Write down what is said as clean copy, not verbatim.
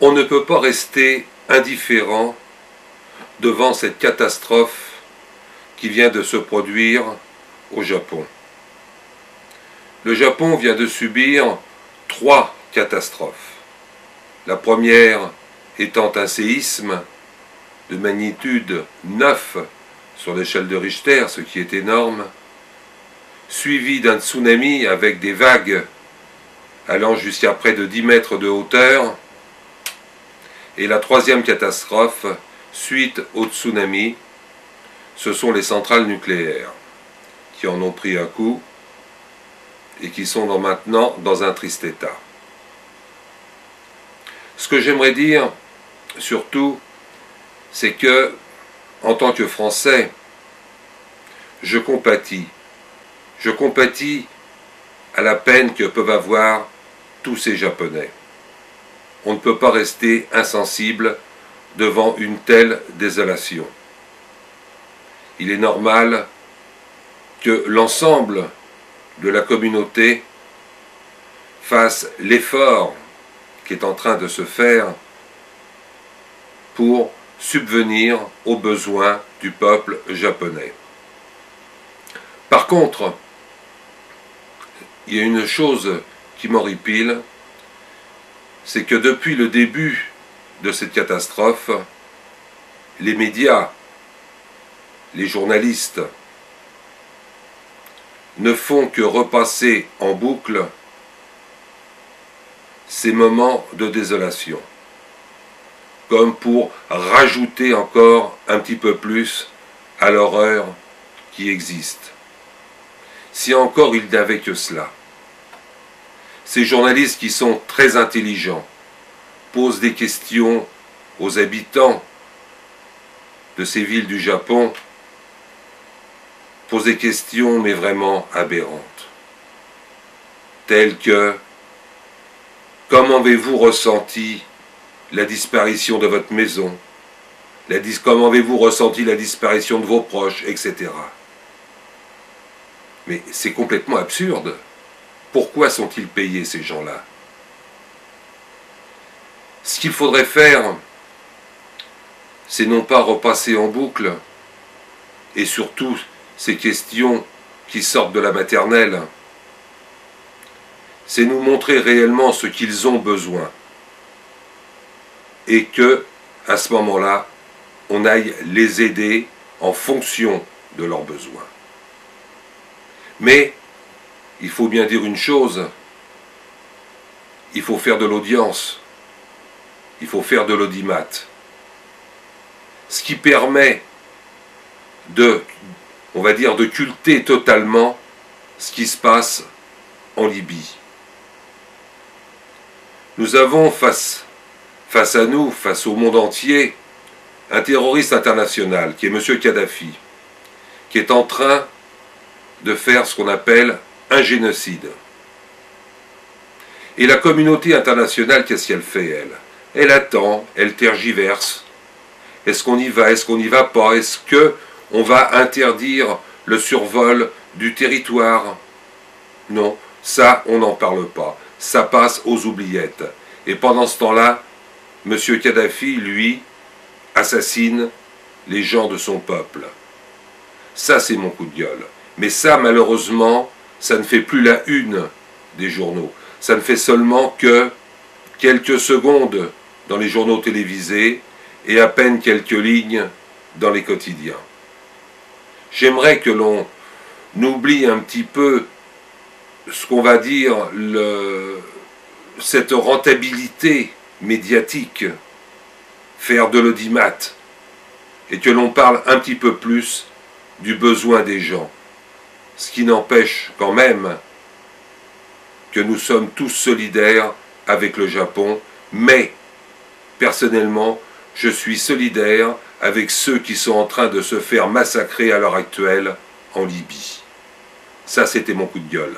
On ne peut pas rester indifférent devant cette catastrophe qui vient de se produire au Japon. Le Japon vient de subir 3 catastrophes. La première étant un séisme de magnitude 9 sur l'échelle de Richter, ce qui est énorme, suivi d'un tsunami avec des vagues allant jusqu'à près de 10 mètres de hauteur, et la troisième catastrophe, suite au tsunami, ce sont les centrales nucléaires qui en ont pris un coup et qui sont maintenant dans un triste état. Ce que j'aimerais dire, surtout, c'est que, en tant que Français, je compatis à la peine que peuvent avoir tous ces Japonais. On ne peut pas rester insensible devant une telle désolation. Il est normal que l'ensemble de la communauté fasse l'effort qui est en train de se faire pour subvenir aux besoins du peuple japonais. Par contre, il y a une chose qui m'horripile, c'est que depuis le début de cette catastrophe, les médias, les journalistes, ne font que repasser en boucle ces moments de désolation, comme pour rajouter encore un petit peu plus à l'horreur qui existe. Si encore il n'avait que cela. Ces journalistes qui sont très intelligents posent des questions aux habitants de ces villes du Japon, posent des questions mais vraiment aberrantes, telles que « Comment avez-vous ressenti la disparition de votre maison ? Comment avez-vous ressenti la disparition de vos proches, etc. » Mais c'est complètement absurde. Pourquoi sont-ils payés, ces gens-là? Ce qu'il faudrait faire, c'est non pas repasser en boucle, et surtout ces questions qui sortent de la maternelle, c'est nous montrer réellement ce qu'ils ont besoin, et que, à ce moment-là, on aille les aider en fonction de leurs besoins. Mais, il faut bien dire une chose, il faut faire de l'audience, il faut faire de l'audimat. Ce qui permet de, on va dire, de culter totalement ce qui se passe en Libye. Nous avons face à nous, face au monde entier, un terroriste international qui est M. Kadhafi, qui est en train de faire ce qu'on appelle un génocide. Et la communauté internationale, qu'est-ce qu'elle fait, elle? Elle attend, elle tergiverse. Est-ce qu'on y va? Est-ce qu'on n'y va pas? Est-ce qu'on va interdire le survol du territoire? Non, ça, on n'en parle pas. Ça passe aux oubliettes. Et pendant ce temps-là, M. Kadhafi, lui, assassine les gens de son peuple. Ça, c'est mon coup de gueule. Mais ça, malheureusement, ça ne fait plus la une des journaux. Ça ne fait seulement que quelques secondes dans les journaux télévisés et à peine quelques lignes dans les quotidiens. J'aimerais que l'on oublie un petit peu ce qu'on va dire, cette rentabilité médiatique, faire de l'audimat, et que l'on parle un petit peu plus du besoin des gens. Ce qui n'empêche quand même que nous sommes tous solidaires avec le Japon, mais personnellement, je suis solidaire avec ceux qui sont en train de se faire massacrer à l'heure actuelle en Libye. Ça, c'était mon coup de gueule.